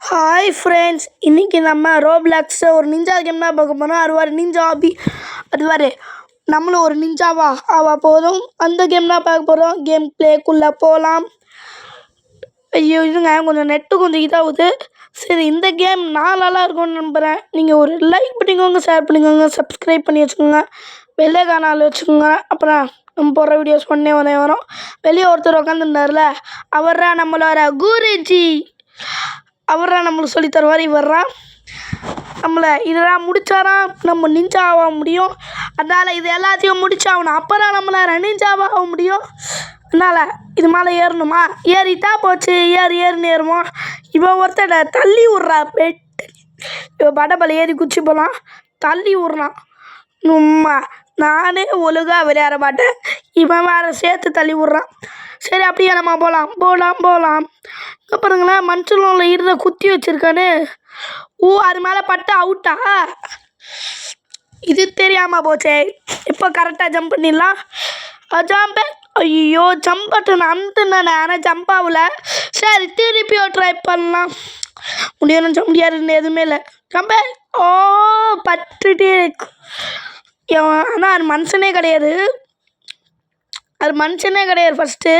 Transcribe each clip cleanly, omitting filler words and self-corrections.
Hi friends, இன்றைக்கி நம்ம ரோப்ளாக்ஸை ஒரு நிஞ்சா கேம் தான் பார்க்க போகிறோம். அது நிஞ்சா ஆபி அது நம்மளும் ஒரு நிஞ்சாவா ஆவா போதும். அந்த கேம் தான் பார்க்க போகிறோம். கேம் பிளேக்குள்ளே போகலாம். ஐயோ இதுங்க கொஞ்சம் நெட்டு கொஞ்சம் இதாகுது. சரி, இந்த கேம் நான் நல்லா இருக்கும்னு நம்புகிறேன். நீங்கள் ஒரு லைக் பண்ணிக்கோங்க, ஷேர் பண்ணிக்கோங்க, சப்ஸ்கிரைப் பண்ணி வச்சுக்கோங்க, வெள்ளை காணால் வச்சுக்கோங்க. அப்புறம் நம்ம போடுற வீடியோஸ் ஒன்றே வரும். வெளியே ஒருத்தர் உட்காந்துருந்தார்ல, அவர்ரா நம்மளோட குருஜி. அவர்தான் நம்மளுக்கு சொல்லி தருவார். இவர்ரா நம்மளை இதெல்லாம் முடித்தாராம் நம்ம நிஞ்சா ஆக முடியும். அதனால் இது எல்லாத்தையும் முடிச்சாகணும். அப்போ தான் நம்மளால் நிஞ்சாவாக ஆக முடியும். அதனால் இது மேலே ஏறணுமா? ஏறிட்டா போச்சு. ஏறுன்னு ஏறுவோம். இவன் ஒருத்தட தள்ளி விட்றா பெட்டு. இவன் படபல ஏறி குச்சி போகலாம், தள்ளி விட்றான். உம்மா நானே ஒழுங்காக விளையாட மாட்டேன், இவன் வேறு சேர்த்து தள்ளி விட்றான். சரி, அப்படியே நம்ம போகலாம். இங்கே பாருங்களேன், மனுஷனில் இருந்த குத்தி வச்சுருக்கானு. அது மேலே பட்டு அவுட்டா? இது தெரியாமல் போச்சே. இப்போ கரெக்டாக ஜம்ப் பண்ணிடலாம். ஜம்பு. ஐயோ ஜம்ப் பட்டன் அமுத்துனானே, ஆனால் ஜம்ப் ஆகல. சரி, திருப்பியும் ட்ரை பண்ணலாம். முடியாதுன்னு எதுவுமே இல்லை. ஜம்பு. ஓ பட்டுட்டே இருக்கு. ஆனால் அது மனுஷனே கிடையாது. ஃபஸ்ட்டு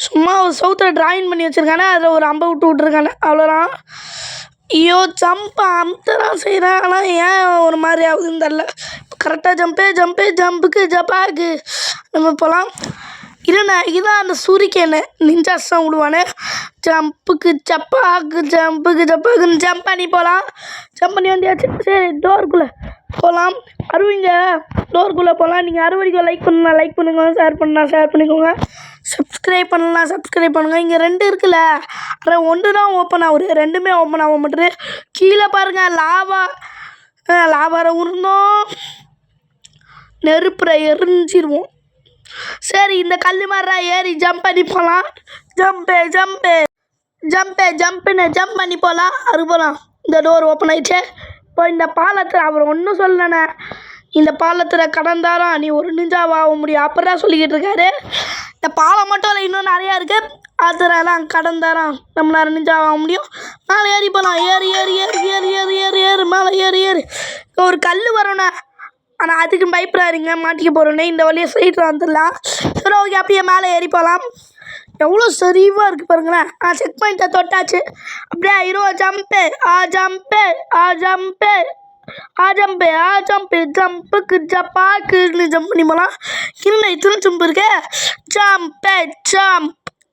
சும்மா ஒரு சவுத்தில் ட்ராயிங் பண்ணி வச்சுருக்கானே, அதில் ஒரு அம்பை விட்டுருக்கானே, அவ்வளோதான். ஐயோ ஜம்ப் அமுத்தான் செய்கிறான், ஆனால் ஏன் ஒரு மாதிரி ஆகுதுன்னு தெரில. கரெக்டாக ஜம்புக்கு ஜப்பாக்கு நம்ம போகலாம். இதான் அந்த சூரிக்கேனு நிஞ்சாஸ் தான் விடுவானே. ஜம்புக்கு ஜப்பாக்குன்னு ஜம்ப் பண்ணி போகலாம். ஜம்ப் பண்ணி வந்தியாச்சு. சரி, டோருக்குள்ளே போகலாம். அருவிங்க டோருக்குள்ளே போகலாம். நீங்கள் அறுவடிக்கும் லைக் பண்ணுங்க, ஷேர் பண்ணிக்கோங்க, சப்ஸ்கிரைப் பண்ணுங்கள். இங்கே 2 இருக்குல்ல, ஆனால் 1 தான் ஓப்பன் ஆகுது, 2மே ஓப்பன் ஆக மாட்டேது. கீழே பாருங்கள், லாவாரை உருந்தோம், நெருப்புற எரிஞ்சிருவோம். சரி, இந்த கல் மாதிரிடா ஏறி ஜம்ப் பண்ணி போகலாம். ஜம்ப்புன்னு ஜம்ப் பண்ணி போகலாம். அது போகலாம். இந்த டோர் ஓப்பன் ஆகிடுச்சு. இப்போ இந்த பாலத்தில் அவர் ஒன்றும் சொல்லணே, இந்த பாலத்தில் கடந்தாராம் நீ ஒரு நிஞ்சாவாக முடியும், அப்படிதான் சொல்லிக்கிட்டு இருக்காரு. இந்த பாலம் மட்டும் இல்லை, இன்னும் நிறையா இருக்குது. அதெல்லாம் கடந்தாராம் நம்மளால் நிஞ்சாவாக முடியும். மேலே ஏறி போகலாம். ஏறு மேலே ஏறு. ஒரு கல் வரணுண்ணே, ஆனால் அதுக்கு பயப்படாதீங்க, மாட்டிக்க போகிறோன்னே. இந்த வழியை சைடில் வந்துடலாம். சரி, ஓகே, அப்படியே மேலே ஏறி போகலாம். எவ்வளோ சரிவாக இருக்குது பாருங்களேன். செக் பாயிண்ட்டை தொட்டாச்சு. அப்படியே ஜம்புக்கு ஜப்பாக்குன்னு ஜம்ப் பண்ணி போகலாம். இல்லை, இத்தனை ஜம்ப் இருக்கு.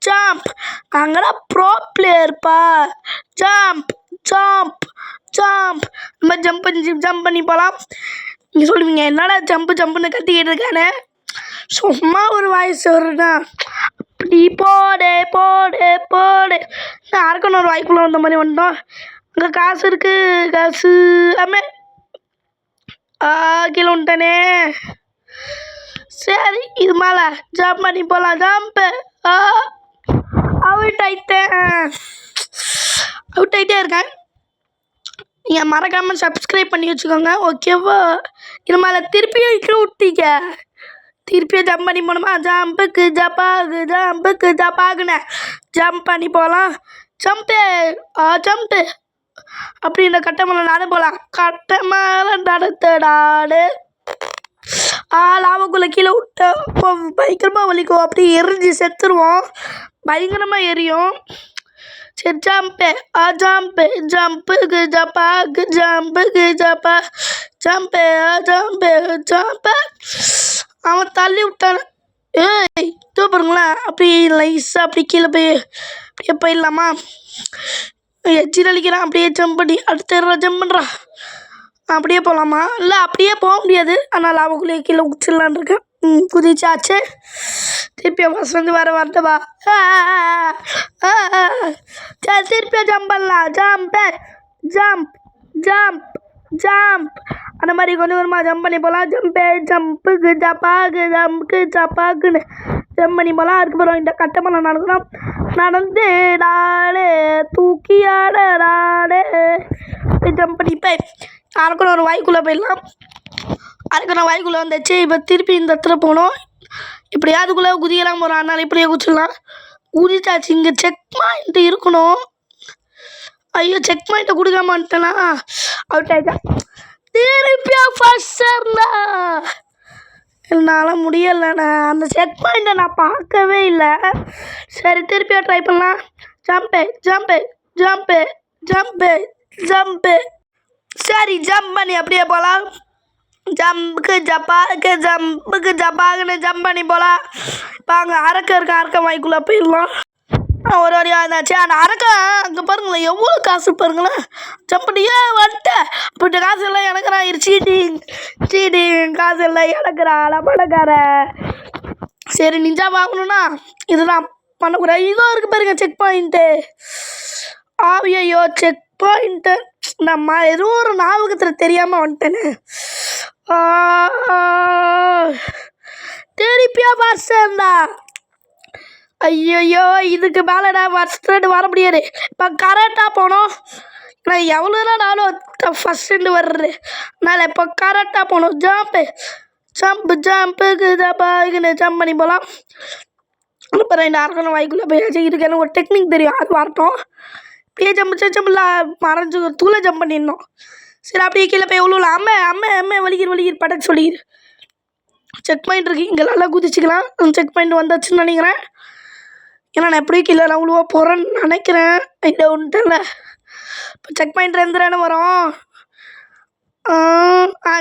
ஜம்ப் அங்கெல்லாம் ப்ரோ பிளேயர்ப்பா. ஜம்ப் நம்ம ஜம்ப் பண்ணி போகலாம். நீங்கள் சொல்லுவீங்க, என்னடா ஜம்ப்புன்னு கத்திக்கிட்டு இருக்கானே. சும்மா ஒரு வாய்ஸ் வருதுண்ணா. அப்படி போடு யாருக்கும் ஒரு வாய்க்குள்ள வந்த மாதிரி வந்துட்டோம். அங்கே காசு இருக்குது. அம்மே கீழே வந்துட்டானே. சரி, இது மேலே ஜம்ப் பண்ணி போகலாம். ஜம்ப்பு. அவுட் ஆகிட்டே இருக்கேன். நீங்கள் மறக்காமல் சப்ஸ்கிரைப் பண்ணி வச்சுக்கோங்க, ஓகேவா? இது மேலே திருப்பியும் இட்டு விட்டீங்க. திருப்பியும் ஜம்ப் பண்ணி போகணுமா? ஜம்புக்கு ஜப்பாக்குன்னு ஜம்ப் பண்ணி போகலாம். ஜம்ப்பு. அப்படி இந்த கட்டை மேலே நடந்து போகலாம். கட்டை மேலே நடத்தடாடு. லாவக்குள்ளே கீழே விட்ட பயங்கரமாக வலிக்கும். அப்படி எரிஞ்சு செத்துருவோம். பயங்கரமாக எரியும். சரி, ஜம்புக்கு ஜப்பா. அவன் தள்ளி விட்டான. இதோ பாருங்களேன், அப்படி லைஸாக அப்படி கீழே அப்படியே போயிடலாமா? எச்சில் அடிக்கிறான். அப்படியே ஜம்ப் பண்ணி அடுத்த ஜம்ப் பண்ணுறான். அப்படியே போகலாமா? இல்லை, அப்படியே போக முடியாது. ஆனால் லாபக்குள்ளேயே கீழே குச்சிடலான் இருக்கேன். குதிச்சாச்சு. திருப்பியும் ஃபஸ்ட் வந்து வரட்டவா? சரி, திருப்பியும் ஜம்ப் பண்ணலாம். ஜம்ப் அந்த மாதிரி கொஞ்சம் கொஞ்சமாக ஜம்ப் பண்ணி போகலாம். ஜம்புக்கு ஜப்பாக்குன்னு ஜம்ப் பண்ணி போகலாம். அதுக்கப்புறம் இந்த கட்டமெல்லாம் நடக்கணும். நடந்து நானே தூக்கி ஆடே ஜம்ப் பண்ணி போய் யாருக்கும் ஒரு வாய்க்குள்ளே போயிடலாம். அதுக்கு நான் வாய்க்குள்ளே வந்துச்சு. இப்போ திருப்பி இந்த இடத்துல போகணும். இப்படியா அதுக்குள்ளே குதிக்கலாம் போகிறோம். அதனால் இப்படியே குதிச்சிடலாம். குதிச்சாச்சு. இங்கே செக் பாயிண்ட் இருக்கணும். ஐயோ செக் பாயிண்ட்டை கொடுக்க மாட்டேனா அவுட் ஆகிட்டேன். திருப்பியும் ஃபர்ஸ்ட் சர்ண்ணா. என்னால் முடியலைண்ணா, அந்த செக் பாயிண்ட்டை நான் பார்க்கவே இல்லை. சரி திருப்பியும் ட்ரை பண்ணலாம். ஜம்பு ஜம்பு ஜம்பு ஜம்பு ஜம்பு. சரி ஜம்ப் பண்ணி அப்படியே போகலாம். ஜம்புக்கு ஜப்பாக்கு ஜம்புக்கு ஜப்பாக்குன்னு ஜம்ப் பண்ணி போகலாம். இப்போ அங்கே அரக்க இருக்க அரக்க வாய்க்குள்ளே போயிடலாம். ஒரு வழியாக இருந்தாச்சு. அந்த அரக்க அங்கே பாருங்களேன் எவ்வளோ காசு பாருங்களேன். ஜம்ப் பண்ணியே வந்துட்டேன். அப்படி காசு எல்லாம் எனக்குறா சீட்டிங் சீட்டிங் காசு எல்லாம் எனக்குறா பணக்கார. சரி நிஞ்சா வாங்கணும்னா இதுதான் பண்ணக்கூடாது. இதோ இருக்குது பாருங்க செக் பாயிண்ட்டு. ஆவியோ செக் பாயிண்ட்டு நம்ம ஏதோ ஒரு ஞாபகத்தில் தெரியாமல் வந்துட்டேன்னு. திருப்பியா ஃபர்ஸ்டா. ஐயோ இதுக்கு மேலே ஃபர்ஸ்ட் வர முடியாது. இப்போ கரெக்டாக போனோம். நான் எவ்வளோதான் நானும் ஃபஸ்ட்டு வர்றது. அதனால் இப்போ கரெக்டாக போகணும். ஜம்ப்பு ஜம்ப்பு ஜம்புக்கு ஜப்பாக்குன்னு ஜம்ப் பண்ணி போகலாம். இப்போ 2 அரக்கணும் வாய்க்குள்ளே போயாச்சு. இதுக்கு எனக்கு ஒரு டெக்னிக் தெரியும், அது வரட்டும். இப்படியே ஜம்பில் மறைஞ்சு தூளை ஜம்ப் பண்ணிடணும். சரி அப்படியே கீழே போய் எவ்வளோ அம்மே அம்மே அம்மே வலிக்கிற படக்கு சொல்லிக்கிற. செக் பாயிண்ட் இருக்குது, இங்கே நல்லா குதிச்சிக்கலாம். செக் பாயிண்ட் வந்தாச்சுன்னு நினைக்கிறேன். ஏன்னா நான் எப்படியும் கீழே நான் உழுவ போகிறேன்னு நினைக்கிறேன். இதை ஒன்றுல இப்போ செக் பாயிண்ட் இருந்துறானே வரும்.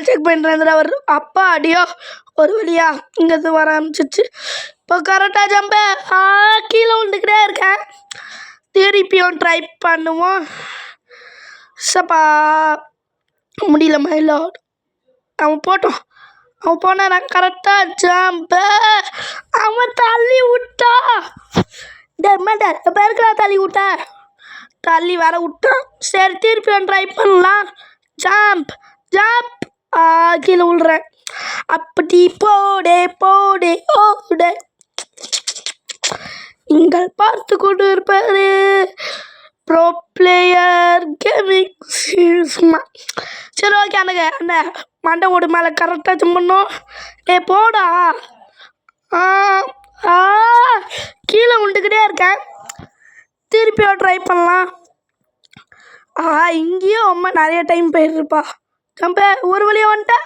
செக் பாயிண்ட் இருந்துடா வரும். அப்பா அடியோ ஒரு வழியா இங்கேருந்து வர ஆரம்பிச்சிச்சு. இப்போ கரெக்டாக ஜம்ப கீழே விழுந்துக்கிட்டே இருக்கேன். திருப்பியும் ட்ரை பண்ணுவோம். சப்பா முடியல மயிலோடு. அவன் போனா நான் கரெக்டாக ஜம்ப. அவன் தள்ளி விட்டா. மேட்டர் பேருக்கா தள்ளி விட்டா. தள்ளி வர விட்டான். சரி திருப்பியும் ட்ரை பண்ணலாம். Jump jump. கீழே விழுறேன். அப்படி போடே போடே ஓடே. நீங்கள் பார்த்து கொண்டு இருப்பாரு ப்ரோ பிளேயர் கேமிங். சும்மா சரி ஓகே. அந்த மண்டை ஓடு மேலே கரெக்டாக ஜம்ப் பண்ணோம். போடா. கீழே விழுந்துக்கிட்டே இருக்கேன். திருப்பியும் ட்ரை பண்ணலாம். இங்கேயும் அம்மா நிறைய டைம் போயிடுருப்பா. ஜம்ப ஒரு வழியாக வந்துட்டேன்.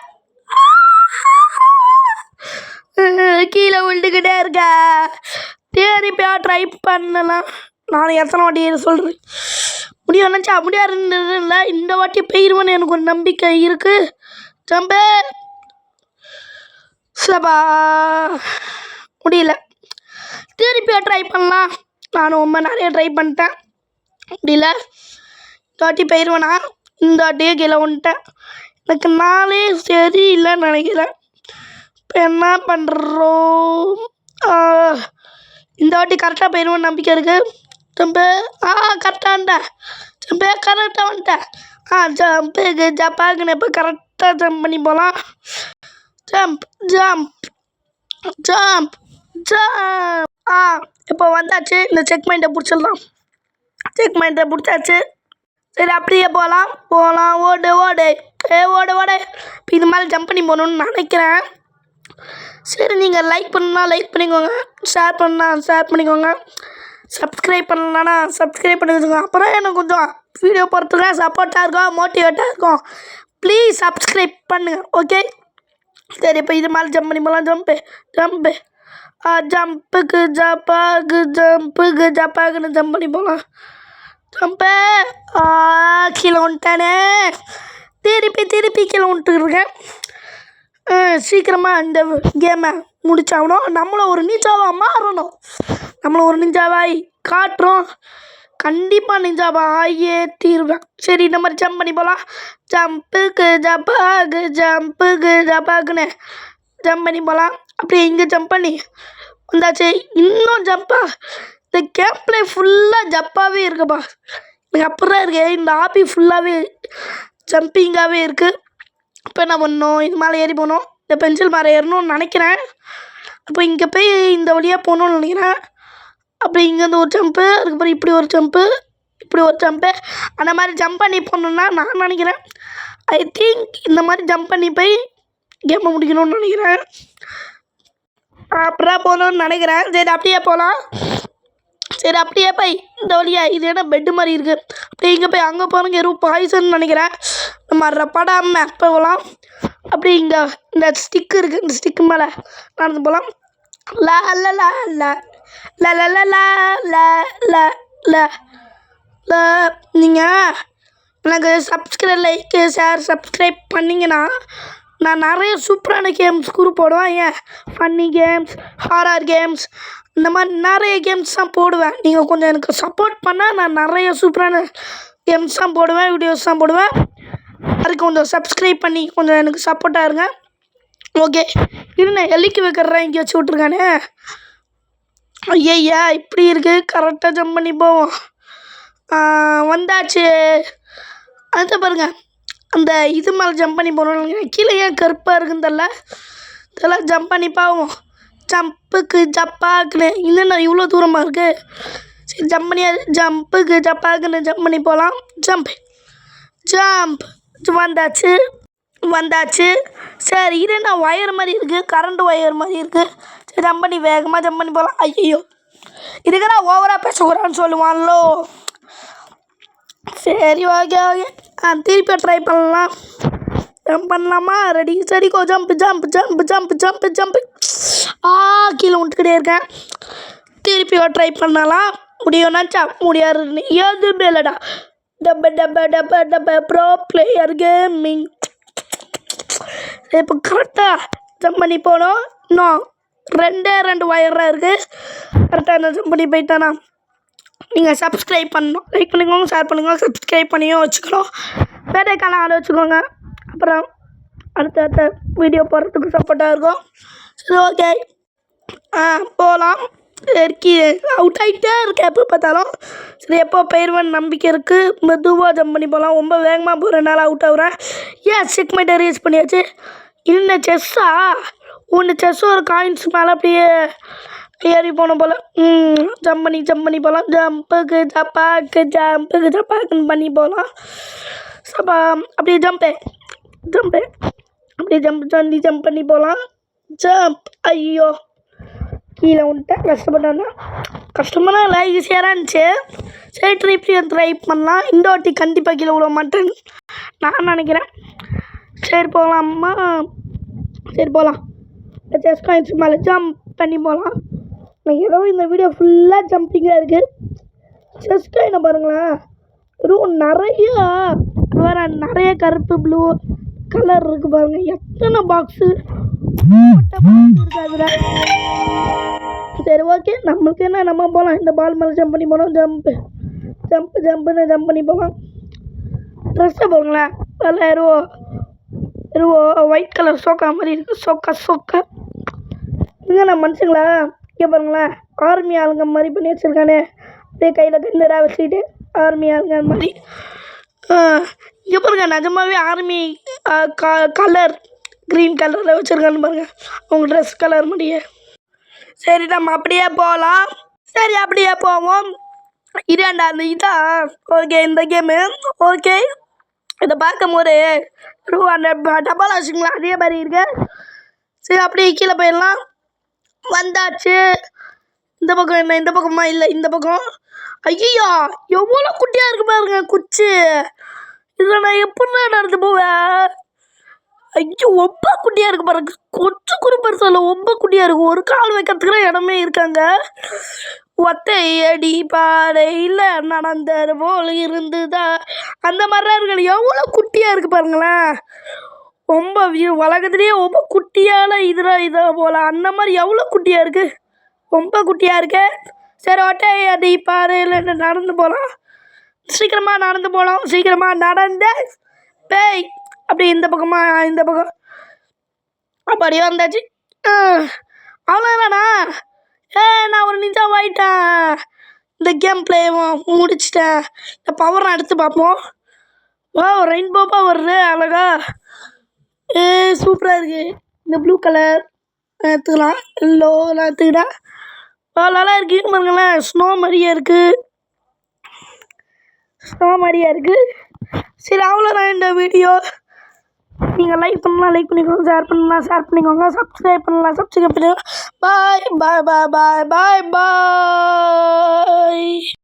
கீழே விழுந்துக்கிட்டே இருக்க. திருப்பியாக ட்ரை பண்ணலாம். நான் எத்தனை வாட்டி சொல்கிறேன் முடியும் நினச்சா முடியாதுன்றதில்ல. இந்த வாட்டி போயிடுவேன்னு எனக்கு ஒரு நம்பிக்கை இருக்குது. ஜம்பே சபா முடியல. திருப்பியாக ட்ரை பண்ணலாம். நானும் ரொம்ப நிறைய ட்ரை பண்ணிட்டேன், முடியல. இந்த வாட்டி போயிடுவேனா. இந்த வாட்டியே கீழே வந்துட்டேன். எனக்கு நாளே சரி இல்லைன்னு நினைக்கிறேன். இப்போ என்ன பண்ணுறோம். இந்த வாட்டி கரெக்டாக போயிடுவேன்னு நம்பிக்கை இருக்குது. ஜம்பு கரெக்டாக ஜம்பே கரெக்டாக வந்துட்டேன். ஜம்புக்கு ஜப்பாக்குன்னு இப்போ கரெக்டாக ஜம்ப் பண்ணி போகலாம். Jump jump jump jump. இப்போ வந்தாச்சு. இந்த செக் பாயிண்ட்டை பிடிச்சிடலாம். செக் பாயிண்ட்டை பிடிச்சாச்சு. சரி அப்படியே போகலாம் ஓடு ஓடு ஓடு ஓடு. இப்போ இது மாதிரி ஜம்ப் பண்ணி போகணுன்னு நினைக்கிறேன். சரி நீங்கள் லைக் பண்ணா லைக் பண்ணிக்கோங்க, ஷேர் பண்ணா ஷேர் பண்ணிக்கோங்க, சப்ஸ்கிரைப் பண்ணலன்னா சப்ஸ்கிரைப் பண்ணி வச்சுக்கோங்க. அப்புறம் எனக்கு கொஞ்சம் வீடியோ போகிறதுக்கு சப்போர்ட்டாக இருக்கும், மோட்டிவேட்டாக இருக்கும். ப்ளீஸ் சப்ஸ்கிரைப் பண்ணுங்கள் ஓகே. சரி இப்போ இது மாதிரி ஜம்ப் பண்ணி போகலாம். ஜம்ப்பு ஜம்ப்பு ஜம்புக்கு ஜப்பாக்குன்னு ஜம்ப் பண்ணி போகலாம். ஜம்பு கீழே வந்துட்டானே. திருப்பி கீழே வந்துட்டுருக்கேன். சீக்கிரமாக இந்த கேமை முடிச்சாகணும். நம்மளும் ஒரு நிஞ்சாவாக மாறணும். நம்மளும் ஒரு நிஞ்சாவாய் காட்டுறோம். கண்டிப்பாக நிஞ்சாவாக ஆகியே தீருவேன். சரி இந்த மாதிரி ஜம்ப் பண்ணி போகலாம். ஜம்புக்கு ஜப்பாக்குன்னு ஜம்ப் பண்ணி போகலாம். அப்படியே இங்கே ஜம்ப் பண்ணி வந்தாச்சு. இன்னும் ஜம்பா. இந்த கேம் பிளே ஃபுல்லாக ஜப்பாகவே இருக்குப்பா. எனக்கு அப்புறம் இருக்கு. இந்த ஆப்பி ஃபுல்லாகவே ஜம்பிங்காகவே இருக்குது. இப்போ என்ன பண்ணணும், இது மேலே ஏறி போகணும். இந்த பென்சில் மேலே ஏறணும்னு நினைக்கிறேன். அப்போ இங்கே போய் இந்த வழியாக போகணுன்னு நினைக்கிறேன். அப்படி இங்கேருந்து ஒரு ஜம்ப்பு, அதுக்கப்புறம் இப்படி ஒரு ஜம்ப்பு, இப்படி ஒரு ஜம்ப்பு. அந்த மாதிரி ஜம்ப் பண்ணி போகணுன்னா நான் நினைக்கிறேன். ஐ திங்க் இந்த மாதிரி ஜம்ப் பண்ணி போய் கேமை முடிக்கணும்னு நினைக்கிறேன். அப்புறம் போகணுன்னு நினைக்கிறேன். சரி அப்படியே போகலாம். சரி அப்படியே போய் இந்த வழியா இது என்ன பெட்டு மாதிரி இருக்குது அப்படியே இங்கே போய் அங்கே போகிறங்க எதுவும் பாய்சன் நினைக்கிறேன் நம்ம படாமல் போகலாம் அப்படி இங்கே இந்த ஸ்டிக்கு இருக்குது இந்த ஸ்டிக்கு மேலே நடந்து போகலாம் லா ல லா ல ல ல ல ல ல ல ல ல நீங்கள் எனக்கு லைக்கு ஷேர் சப்ஸ்கிரைப் பண்ணிங்கன்னா நான் நிறைய சூப்பரான கேம்ஸ் போடுவேன் ஏன் ஃபன்னி கேம்ஸ் ஹாரர் கேம்ஸ் இந்த மாதிரி நிறைய கேம்ஸ் தான் போடுவேன் நீங்கள் கொஞ்சம் எனக்கு சப்போர்ட் பண்ணால் நான் நிறைய சூப்பரான கேம்ஸ் தான் போடுவேன் வீடியோஸ் தான் போடுவேன் அதுக்கு கொஞ்சம் சப்ஸ்கிரைப் பண்ணி கொஞ்சம் எனக்கு சப்போர்ட்டாக இருங்க ஓகே இருண்ணே எல்லிக்கு வைக்கிறேன் இங்கே வச்சு விட்ருக்கானே ஐயா இப்படி இருக்குது கரெக்டாக ஜம்ப் பண்ணி போவோம் வந்தாச்சு அடுத்த பாருங்கள் அந்த இது மேலே ஜம்ப் பண்ணி போகணும் கீழே ஏன் கருப்பாக இருக்குன்னு இதெல்லாம் ஜம்ப் பண்ணி பாவோம் ஜம்புக்கு ஜப்பாக்குன்னு இன்னும் இவ்வளோ தூரமாக இருக்குது சரி ஜம்புக்கு ஜப்பாக்குன்னு ஜம்ப் பண்ணி போகலாம் ஜம்ப் வந்தாச்சு சரி இது என்ன ஒயர் மாதிரி இருக்குது கரண்ட் ஒயர் மாதிரி இருக்குது சரி ஜம்ப் பண்ணி வேகமாக ஜம்ப் பண்ணி போகலாம் ஐயோ இதுக்கெல்லாம் ஓவராக பேசக்கூடாதுன்னு சொல்லுவான்லோ சரி ஓகே திருப்பி ட்ரை பண்ணலாம் ஜம்ப் பண்ணலாமா ரெடி சரிக்கோ ஜம்ப் கீழே விட்டுக்கிட்டே இருக்கேன் திருப்பி ட்ரை பண்ணலாம் முடியும்னாச்சா முடியாது எதுவுமே இல்லைடா டப்ப ப்ரோ பிளேயர் கேமிங் இப்போ கரெக்டாக ஜம்ப் பண்ணி போனோம் இன்னும் ரெண்டு ஒயராக இருக்குது கரெக்டாக என்ன ஜம்ப் பண்ணி போயிட்டானா நீங்கள் சப்ஸ்கிரைப் பண்ணணும் லைக் பண்ணிக்கோங்க ஷேர் பண்ணுங்கள் சப்ஸ்கிரைப் பண்ணியும் வச்சுக்கணும் வேலைக்கான ஆளை வச்சுக்கோங்க அப்புறம் அடுத்த வீடியோ போடுறதுக்கு சப்போர்ட்டாக இருக்கும் சரி ஓகே போகலாம் அவுட் ஆகிட்டே இருக்கேன் எப்போ பார்த்தாலும் சரி எப்போ போயிடுவேன் நம்பிக்கை இருக்குது மெதுவாக ஜம்ப் பண்ணி போகலாம் ரொம்ப வேகமாக போகிறனால அவுட் ஆகுறேன் செக்மெண்ட்டை ரீச் பண்ணியாச்சு இன்னும் செஸ்ஸா செஸ் ஒரு காயின்ஸ் மேலே அப்படியே ஏறி போன போல் ஜம்ப் பண்ணி போகலாம் ஜம்புக்கு ஜப்பாக்குன்னு பண்ணி போகலாம் அப்படியே ஜம்ப்பு அப்படியே ஜம்ப் பண்ணி போகலாம் ஐயோ கீழே வந்துட்டேன் கஷ்டமான இல்லை ஈஸியாக தான் இருந்துச்சு சரி ட்ரை பண்ணலாம் இந்த வாட்டி கண்டிப்பாக கீழே விட மாட்டேன்னு நான் நினைக்கிறேன் சரி போகலாமா சரி போகலாம் செஸ் காயின்ஸ் மேலே ஜம்ப் பண்ணி போகலாம் ஏதோ இந்த வீடியோ ஃபுல்லாக ஜம்பிங்காக இருக்குது செஸ் காயினை பாருங்களேன் வெறும் நிறைய கருப்பு ப்ளூ கலர் இருக்குது பாருங்கள் எத்தனை பாக்ஸு இருக்குது அதில் சரி ஓகே நம்மளுக்கு என்ன நம்ம போகலாம் இந்த பால் மேலே ஜம்ப் பண்ணி போகலாம் ஜம்ப் பண்ணி போகலாம் ட்ரெஸ்ஸை பாருங்களேன் நல்லா எருவோ ஒயிட் கலர் சோக்கா மாதிரி இருக்குது சொக்கா இங்கே நான் மனுஷங்களா இங்கே பாருங்களேன் ஆர்மி ஆளுங்க மாதிரி பண்ணி வச்சுருக்கானே அப்படியே கையில் கண்ணராக வச்சுக்கிட்டு ஆர்மி ஆளுங்க மாதிரி இங்கே பாருங்கள் நிஜமாகவே ஆர்மி கலர் க்ரீன் கலரில் வச்சுருக்கான்னு பாருங்கள் அவங்க ட்ரெஸ் கலர் மாதிரியே சரி நம்ம அப்படியே போகலாம் சரி அப்படியே போவோம் இதாண்டா அந்த இதான் ஓகே இந்த கேமு ஓகே இதை பார்க்கும் போது அந்த டபால் வச்சுங்களா அதே மாதிரி இருக்கு சரி அப்படியே கீழே போயிடலாம் வந்தாச்சு இந்த பக்கம் என்ன இந்த பக்கமா இல்லை இந்த பக்கம் ஐயா எவ்வளோ குட்டியாக இருக்கு பாருங்க குச்சி இதில் நான் எப்படி நடந்து போவேன் ஐயோ ரொம்ப குட்டியாக இருக்குது பாருங்க கொஞ்சம் கூட பெருசாக ரொம்ப குட்டியாக இருக்கும் ஒரு கால் வைக்கிறதுக்குலாம் இடமே இருக்காங்க ஒத்தை அடி பாறையில் நடந்தது போல் இருந்துதா அந்த மாதிரிலாம் இருக்கு எவ்வளோ குட்டியாக இருக்குது பாருங்களேன் ரொம்ப உலகத்துலேயே ரொம்ப குட்டியான இதாக போல் அந்த மாதிரி எவ்வளோ குட்டியாக இருக்குது ரொம்ப குட்டியாக இருக்கு சரி ஒட்டை அடி பாறையில் நடந்து போகலாம் சீக்கிரமாக நடந்து பேய் அப்படி இந்த பக்கம் அப்படியே வந்தாச்சு அவ்வளோதானா நான் ஒரு நிமிஷம் ஆகிட்டேன் இந்த கேம் பிளேவும் முடிச்சிட்டேன் இந்த பவரை எடுத்து பார்ப்போம் ரெயின்போ வருது அழகா சூப்பராக இருக்குது இந்த ப்ளூ கலர் எடுத்துக்கலாம் எல்லோலாம் எடுத்துக்கிட்டா நல்லா இருக்குது பாருங்களேன் ஸ்னோ மாதிரியே இருக்குது சரி அவ்வளோதான் இந்த வீடியோ நீங்கள் லைக் பண்ணலாம் லைக் பண்ணிக்கோங்க, ஷேர் பண்ணலாம் ஷேர் பண்ணிக்கோங்க, சப்ஸ்கிரைப் பண்ணலாம் சப்ஸ்கிரைப் பண்ணிக்கோங்க. பாய் பாய் பாய் பாய் பாய் பாய்.